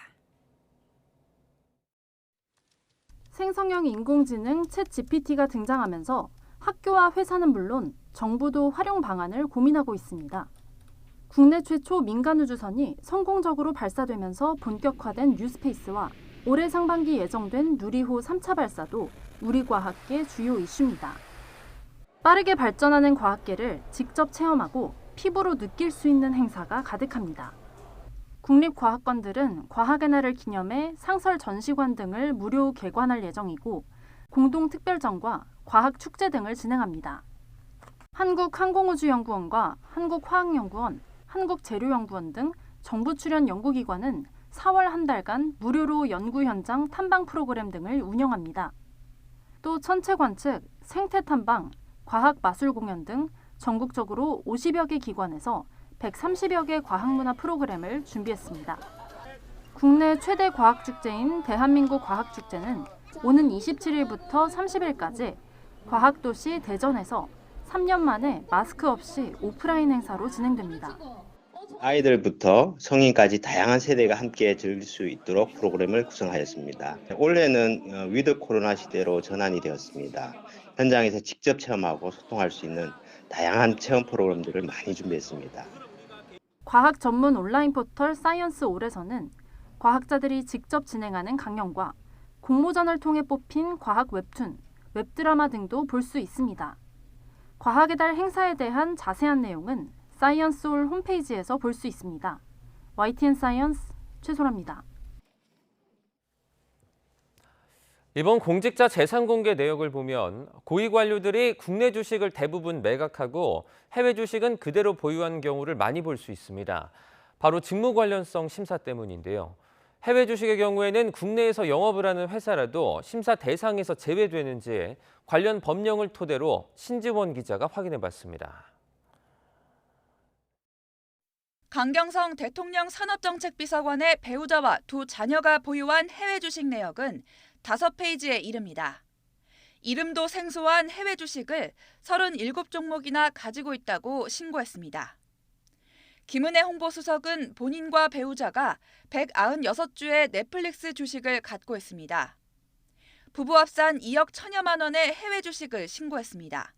생성형 인공지능 챗 GPT가 등장하면서 학교와 회사는 물론 정부도 활용 방안을 고민하고 있습니다. 국내 최초 민간 우주선이 성공적으로 발사되면서 본격화된 뉴스페이스와 올해 상반기 예정된 누리호 3차 발사도 우리 과학계 주요 이슈입니다. 빠르게 발전하는 과학계를 직접 체험하고 피부로 느낄 수 있는 행사가 가득합니다. 국립과학관들은 과학의 날을 기념해 상설 전시관 등을 무료 개관할 예정이고 공동특별전과 과학축제 등을 진행합니다. 한국항공우주연구원과 한국화학연구원, 한국재료연구원 등 정부 출연 연구기관은 4월 한 달간 무료로 연구 현장 탐방 프로그램 등을 운영합니다. 또 천체 관측, 생태 탐방, 과학 마술 공연 등 전국적으로 50여 개 기관에서 130여 개 과학문화 프로그램을 준비했습니다. 국내 최대 과학축제인 대한민국 과학축제는 오는 27일부터 30일까지 과학도시 대전에서 3년 만에 마스크 없이 오프라인 행사로 진행됩니다. 아이들부터 성인까지 다양한 세대가 함께 즐길 수 있도록 프로그램을 구성하였습니다. 올해는 위드 코로나 시대로 전환이 되었습니다. 현장에서 직접 체험하고 소통할 수 있는 다양한 체험 프로그램들을 많이 준비했습니다. 과학 전문 온라인 포털 사이언스 올에서는 과학자들이 직접 진행하는 강연과 공모전을 통해 뽑힌 과학 웹툰, 웹드라마 등도 볼 수 있습니다. 과학의 달 행사에 대한 자세한 내용은 사이언스 올 홈페이지에서 볼 수 있습니다. YTN 사이언스 최소라입니다. 이번 공직자 재산 공개 내역을 보면 고위 관료들이 국내 주식을 대부분 매각하고 해외 주식은 그대로 보유한 경우를 많이 볼 수 있습니다. 바로 직무 관련성 심사 때문인데요. 해외 주식의 경우에는 국내에서 영업을 하는 회사라도 심사 대상에서 제외되는지 관련 법령을 토대로 신지원 기자가 확인해봤습니다. 강경성 대통령 산업정책비서관의 배우자와 두 자녀가 보유한 해외 주식 내역은 5페이지에 이릅니다. 이름도 생소한 해외 주식을 37종목이나 가지고 있다고 신고했습니다. 김은혜 홍보수석은 본인과 배우자가 196주의 넷플릭스 주식을 갖고 있습니다. 부부 합산 2억 1천여만 원의 해외 주식을 신고했습니다.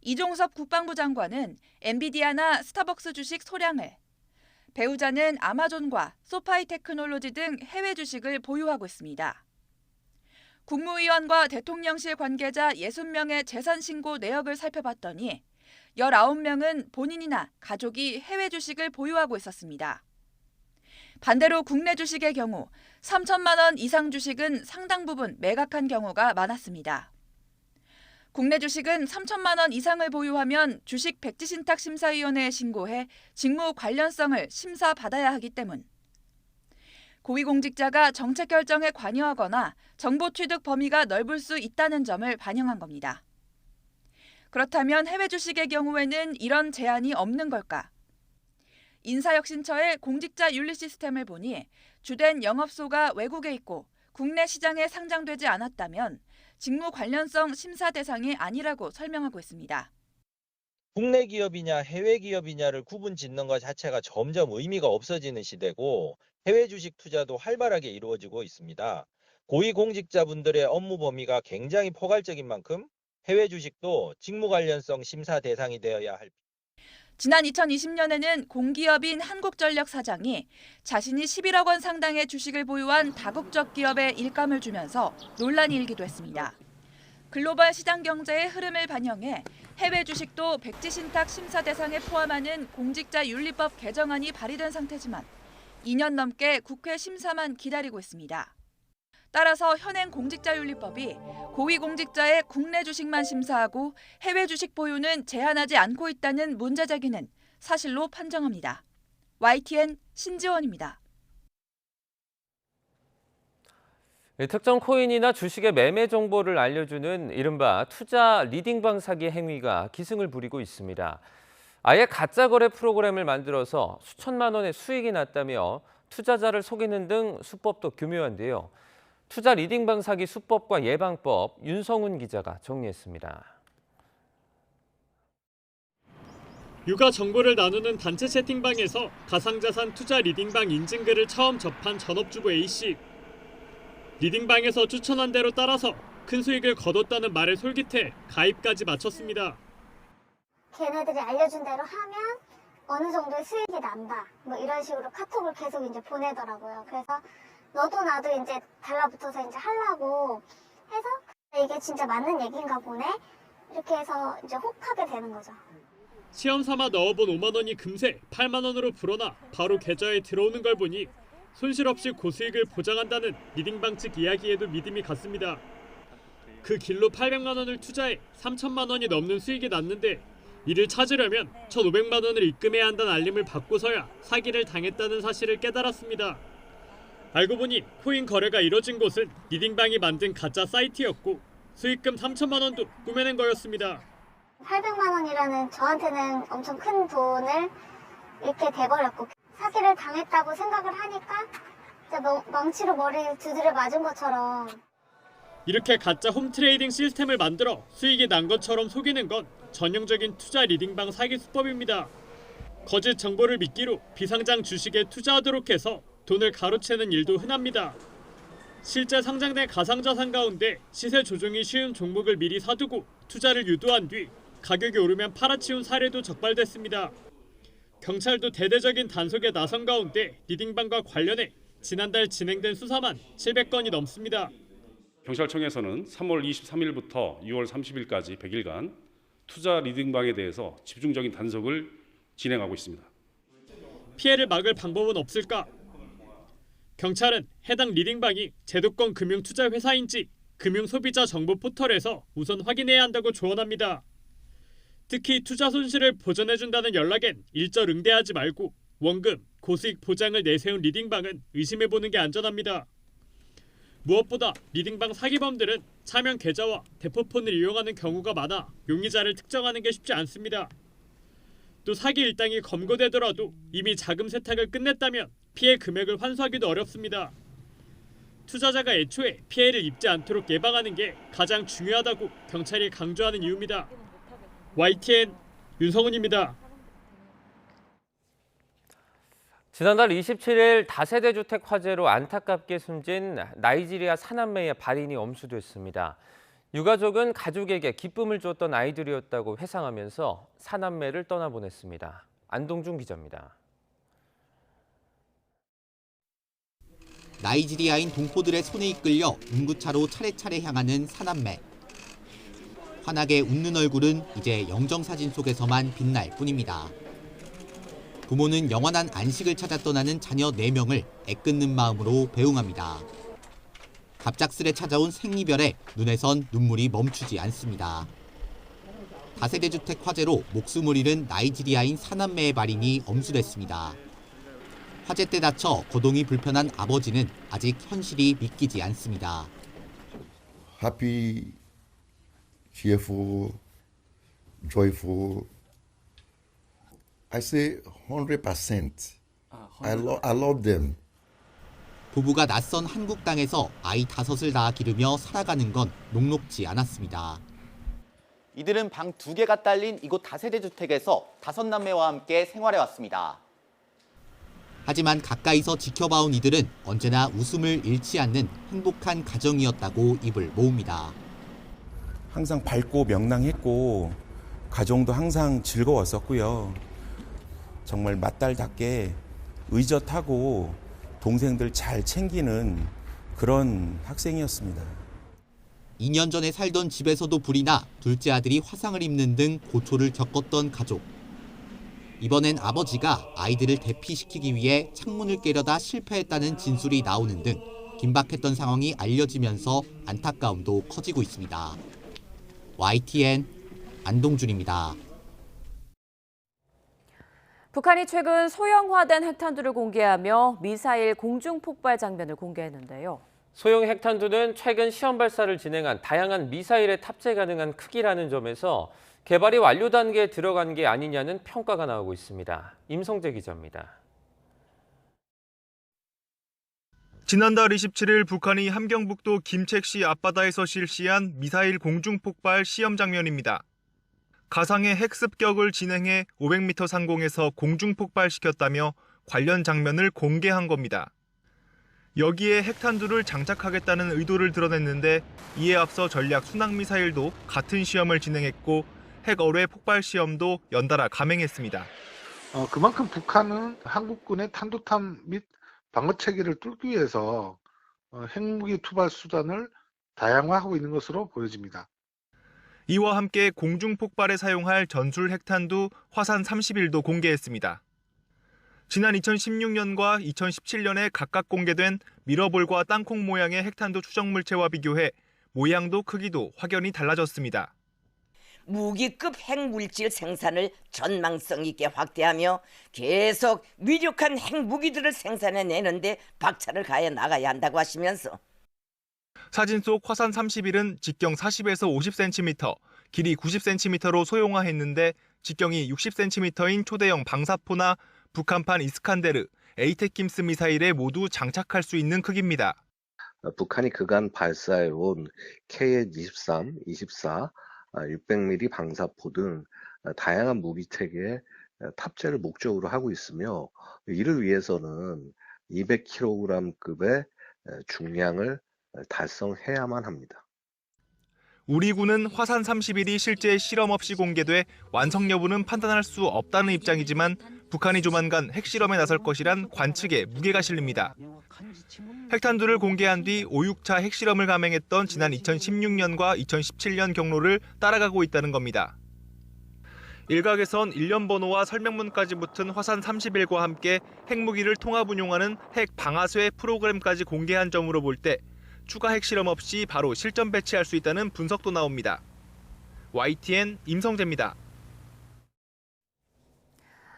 이종섭 국방부 장관은 엔비디아나 스타벅스 주식 소량을, 배우자는 아마존과 소파이 테크놀로지 등 해외 주식을 보유하고 있습니다. 국무위원과 대통령실 관계자 60명의 재산 신고 내역을 살펴봤더니 19명은 본인이나 가족이 해외 주식을 보유하고 있었습니다. 반대로 국내 주식의 경우 3천만 원 이상 주식은 상당 부분 매각한 경우가 많았습니다. 국내 주식은 3천만 원 이상을 보유하면 주식 백지신탁심사위원회에 신고해 직무 관련성을 심사받아야 하기 때문. 고위공직자가 정책 결정에 관여하거나 정보 취득 범위가 넓을 수 있다는 점을 반영한 겁니다. 그렇다면 해외 주식의 경우에는 이런 제한이 없는 걸까? 인사혁신처의 공직자 윤리 시스템을 보니 주된 영업소가 외국에 있고 국내 시장에 상장되지 않았다면 직무 관련성 심사 대상이 아니라고 설명하고 있습니다. 국내 기업이냐 해외 기업이냐를 구분 짓는 것 자체가 점점 의미가 없어지는 시대고 해외 주식 투자도 활발하게 이루어지고 있습니다. 고위공직자분들의 업무 범위가 굉장히 포괄적인 만큼 해외 주식도 직무 관련성 심사 대상이 되어야 할. 지난 2020년에는 공기업인 한국전력 사장이 자신이 11억 원 상당의 주식을 보유한 다국적 기업에 일감을 주면서 논란이 일기도 했습니다. 글로벌 시장 경제의 흐름을 반영해 해외 주식도 백지신탁 심사 대상에 포함하는 공직자윤리법 개정안이 발의된 상태지만 2년 넘게 국회 심사만 기다리고 있습니다. 따라서 현행 공직자윤리법이 고위공직자의 국내 주식만 심사하고 해외 주식 보유는 제한하지 않고 있다는 문제 제기는 사실로 판정합니다. YTN 신지원입니다. 특정 코인이나 주식의 매매 정보를 알려주는 이른바 투자 리딩방 사기 행위가 기승을 부리고 있습니다. 아예 가짜 거래 프로그램을 만들어서 수천만 원의 수익이 났다며 투자자를 속이는 등 수법도 교묘한데요. 투자 리딩방 사기 수법과 예방법 윤성훈 기자가 정리했습니다. 육아 정보를 나누는 단체 채팅방에서 가상자산 투자 리딩방 인증글을 처음 접한 전업주부 A씨. 리딩방에서 추천한 대로 따라서 큰 수익을 거뒀다는 말에 솔깃해 가입까지 마쳤습니다. 걔네들이 알려준 대로 하면 어느 정도의 수익이 난다. 뭐 이런 식으로 카톡을 계속 이제 보내더라고요. 그래서 너도 나도 이제 달라붙어서 이제 하려고 해서 이게 진짜 맞는 얘기인가 보네. 이렇게 해서 이제 혹하게 되는 거죠. 시험 삼아 넣어본 5만 원이 금세 8만 원으로 불어나 바로 계좌에 들어오는 걸 보니 손실 없이 고수익을 보장한다는 리딩방 측 이야기에도 믿음이 갔습니다. 그 길로 800만 원을 투자해 3천만 원이 넘는 수익이 났는데 이를 찾으려면 1,500만 원을 입금해야 한다는 알림을 받고서야 사기를 당했다는 사실을 깨달았습니다. 알고 보니 코인 거래가 이뤄진 곳은 리딩방이 만든 가짜 사이트였고 수익금 3천만 원도 꾸며낸 거였습니다. 800만 원이라는 저한테는 엄청 큰 돈을 잃게 돼버렸고 사기를 당했다고 생각을 하니까 진짜 망치로 머리를 두드려 맞은 것처럼. 이렇게 가짜 홈트레이딩 시스템을 만들어 수익이 난 것처럼 속이는 건 전형적인 투자 리딩방 사기 수법입니다. 거짓 정보를 미끼로 비상장 주식에 투자하도록 해서 돈을 가로채는 일도 흔합니다. 실제 상장된 가상자산 가운데 시세 조정이 쉬운 종목을 미리 사두고 투자를 유도한 뒤 가격이 오르면 팔아치운 사례도 적발됐습니다. 경찰도 대대적인 단속에 나선 가운데 리딩방과 관련해 지난달 진행된 수사만 700건이 넘습니다. 경찰청에서는 3월 23일부터 6월 30일까지 100일간 투자 리딩방에 대해서 집중적인 단속을 진행하고 있습니다. 피해를 막을 방법은 없을까? 경찰은 해당 리딩방이 제도권 금융투자회사인지 금융소비자 정보 포털에서 우선 확인해야 한다고 조언합니다. 특히 투자 손실을 보전해준다는 연락엔 일절 응대하지 말고 원금, 고수익 보장을 내세운 리딩방은 의심해보는 게 안전합니다. 무엇보다 리딩방 사기범들은 차명 계좌와 대포폰을 이용하는 경우가 많아 용의자를 특정하는 게 쉽지 않습니다. 또 사기 일당이 검거되더라도 이미 자금 세탁을 끝냈다면 피해 금액을 환수하기도 어렵습니다. 투자자가 애초에 피해를 입지 않도록 예방하는 게 가장 중요하다고 경찰이 강조하는 이유입니다. YTN 윤성훈입니다. 지난달 27일 다세대 주택 화재로 안타깝게 숨진 나이지리아 사남매의 발인이 엄수됐습니다. 유가족은 가족에게 기쁨을 줬던 아이들이었다고 회상하면서 사남매를 떠나보냈습니다. 안동준 기자입니다. 나이지리아인 동포들의 손에 이끌려 운구차로 차례차례 향하는 사남매. 환하게 웃는 얼굴은 이제 영정사진 속에서만 빛날 뿐입니다. 부모는 영원한 안식을 찾아 떠나는 자녀 4명을 애끓는 마음으로 배웅합니다. 갑작스레 찾아온 생이별에 눈에선 눈물이 멈추지 않습니다. 다세대 주택 화재로 목숨을 잃은 나이지리아인 4남매의 발인이 엄수됐습니다. 화재 때 다쳐 거동이 불편한 아버지는 아직 현실이 믿기지 않습니다. Happy, cheerful, joyful. I say 100%. I love them. 부부가 낯선 한국 땅에서 아이 5을 다 기르며 살아가는 건 녹록지 않았습니다. 이들은 방 2개가 딸린 이곳 다세대 주택에서 5남매와 함께 생활해왔습니다. 하지만 가까이서 지켜봐온 이들은 언제나 웃음을 잃지 않는 행복한 가정이었다고 입을 모읍니다. 항상 밝고 명랑했고 가정도 항상 즐거웠었고요. 정말 맏딸답게 의젓하고 동생들 잘 챙기는 그런 학생이었습니다. 2년 전에 살던 집에서도 불이 나 둘째 아들이 화상을 입는 등 고초를 겪었던 가족. 이번엔 아버지가 아이들을 대피시키기 위해 창문을 깨려다 실패했다는 진술이 나오는 등 긴박했던 상황이 알려지면서 안타까움도 커지고 있습니다. YTN 안동준입니다. 북한이 최근 소형화된 핵탄두를 공개하며 미사일 공중폭발 장면을 공개했는데요. 소형 핵탄두는 최근 시험 발사를 진행한 다양한 미사일에 탑재 가능한 크기라는 점에서 개발이 완료 단계에 들어간 게 아니냐는 평가가 나오고 있습니다. 임성재 기자입니다. 지난달 27일 북한이 함경북도 김책시 앞바다에서 실시한 미사일 공중폭발 시험 장면입니다. 가상의 핵습격을 진행해 500m 상공에서 공중폭발시켰다며 관련 장면을 공개한 겁니다. 여기에 핵탄두를 장착하겠다는 의도를 드러냈는데 이에 앞서 전략 순항미사일도 같은 시험을 진행했고 핵어뢰 폭발 시험도 연달아 감행했습니다. 그만큼 북한은 한국군의 탄도탄 및 방어 체계를 뚫기 위해서 핵무기 투발 수단을 다양화하고 있는 것으로 보여집니다. 이와 함께 공중폭발에 사용할 전술 핵탄두 화산 31도 공개했습니다. 지난 2016년과 2017년에 각각 공개된 미러볼과 땅콩 모양의 핵탄두 추정물체와 비교해 모양도 크기도 확연히 달라졌습니다. 무기급 핵물질 생산을 전망성 있게 확대하며 계속 위력한 핵무기들을 생산해내는데 박차를 가해 나가야 한다고 하시면서 사진 속 화산 31은 직경 40에서 50cm, 길이 90cm로 소형화했는데 직경이 60cm인 초대형 방사포나 북한판 이스칸데르, 에이테킴스 미사일에 모두 장착할 수 있는 크기입니다. 북한이 그간 발사해온 KN-23, 24, 600mm 방사포 등 다양한 무기체계에 탑재를 목적으로 하고 있으며 이를 위해서는 200kg급의 중량을 달성해야만 합니다. 우리 군은 화산 31이 실제 실험 없이 공개돼 완성 여부는 판단할 수 없다는 입장이지만 북한이 조만간 핵실험에 나설 것이란 관측에 무게가 실립니다. 핵탄두를 공개한 뒤 5.6차 핵실험을 감행했던 지난 2016년과 2017년 경로를 따라가고 있다는 겁니다. 일각에선 일련 번호와 설명문까지 붙은 화산 31과 함께 핵무기를 통합 운용하는 핵 방아쇠 프로그램까지 공개한 점으로 볼 때 추가 핵실험 없이 바로 실전 배치할 수 있다는 분석도 나옵니다. YTN 임성재입니다.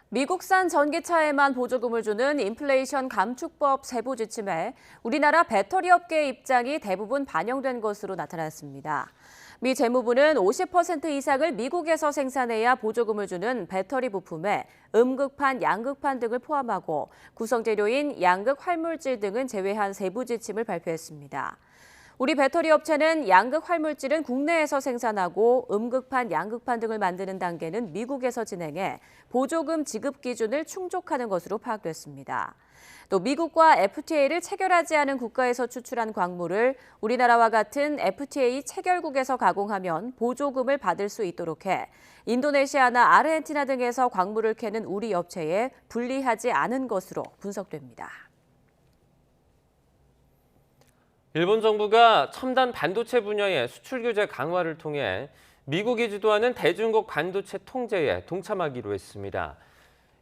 미국산 전기차에만 보조금을 주는 인플레이션 감축법 세부 지침에 우리나라 배터리 업계의 입장이 대부분 반영된 것으로 나타났습니다. 미 재무부는 50% 이상을 미국에서 생산해야 보조금을 주는 배터리 부품에 음극판, 양극판 등을 포함하고 구성재료인 양극 활물질 등은 제외한 세부 지침을 발표했습니다. 우리 배터리 업체는 양극 활물질은 국내에서 생산하고 음극판, 양극판 등을 만드는 단계는 미국에서 진행해 보조금 지급 기준을 충족하는 것으로 파악됐습니다. 또 미국과 FTA를 체결하지 않은 국가에서 추출한 광물을 우리나라와 같은 FTA 체결국에서 가공하면 보조금을 받을 수 있도록 해 인도네시아나 아르헨티나 등에서 광물을 캐는 우리 업체에 불리하지 않은 것으로 분석됩니다. 일본 정부가 첨단 반도체 분야의 수출 규제 강화를 통해 미국이 주도하는 대중국 반도체 통제에 동참하기로 했습니다.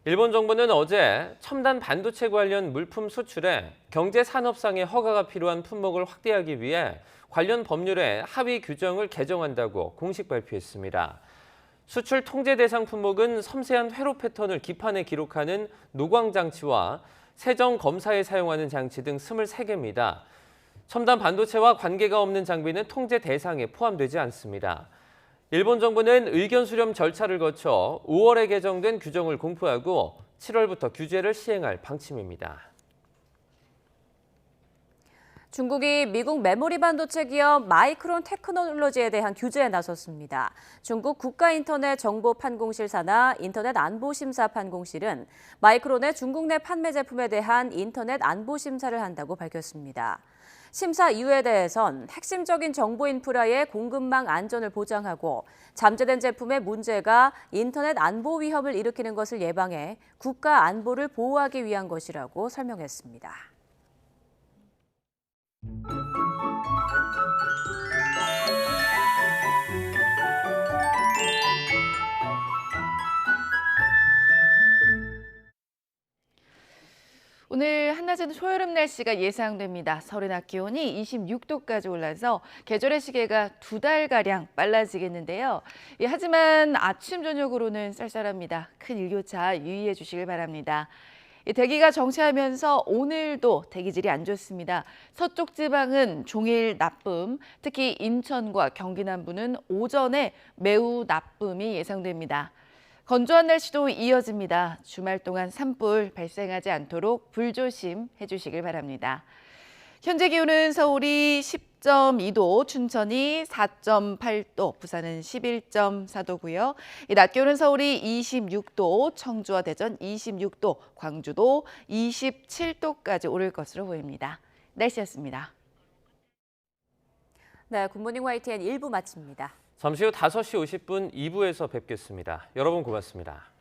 일본 정부는 어제 첨단 반도체 관련 물품 수출에 경제산업상의 허가가 필요한 품목을 확대하기 위해 관련 법률의 하위 규정을 개정한다고 공식 발표했습니다. 수출 통제 대상 품목은 섬세한 회로 패턴을 기판에 기록하는 노광 장치와 세정 검사에 사용하는 장치 등 23개입니다. 첨단 반도체와 관계가 없는 장비는 통제 대상에 포함되지 않습니다. 일본 정부는 의견 수렴 절차를 거쳐 5월에 개정된 규정을 공포하고 7월부터 규제를 시행할 방침입니다. 중국이 미국 메모리 반도체 기업 마이크론 테크놀로지에 대한 규제에 나섰습니다. 중국 국가인터넷정보판공실 산하 인터넷 안보심사 판공실은 마이크론의 중국 내 판매 제품에 대한 인터넷 안보심사를 한다고 밝혔습니다. 심사 이유에 대해선 핵심적인 정보 인프라의 공급망 안전을 보장하고 잠재된 제품의 문제가 인터넷 안보 위협을 일으키는 것을 예방해 국가 안보를 보호하기 위한 것이라고 설명했습니다. 오늘 한낮에는 초여름 날씨가 예상됩니다. 서울의 낮 기온이 26도까지 올라서 계절의 시계가 2달가량 빨라지겠는데요. 하지만 아침, 저녁으로는 쌀쌀합니다. 큰 일교차 유의해 주시길 바랍니다. 대기가 정체하면서 오늘도 대기질이 안 좋습니다. 서쪽 지방은 종일 나쁨, 특히 인천과 경기 남부는 오전에 매우 나쁨이 예상됩니다. 건조한 날씨도 이어집니다. 주말 동안 산불 발생하지 않도록 불조심해 주시길 바랍니다. 현재 기온은 서울이 10.2도, 춘천이 4.8도, 부산은 11.4도고요. 낮 기온은 서울이 26도, 청주와 대전 26도, 광주도 27도까지 오를 것으로 보입니다. 날씨였습니다. 네, 굿모닝 YTN 1부 마칩니다. 잠시 후 5시 50분 2부에서 뵙겠습니다. 여러분 고맙습니다.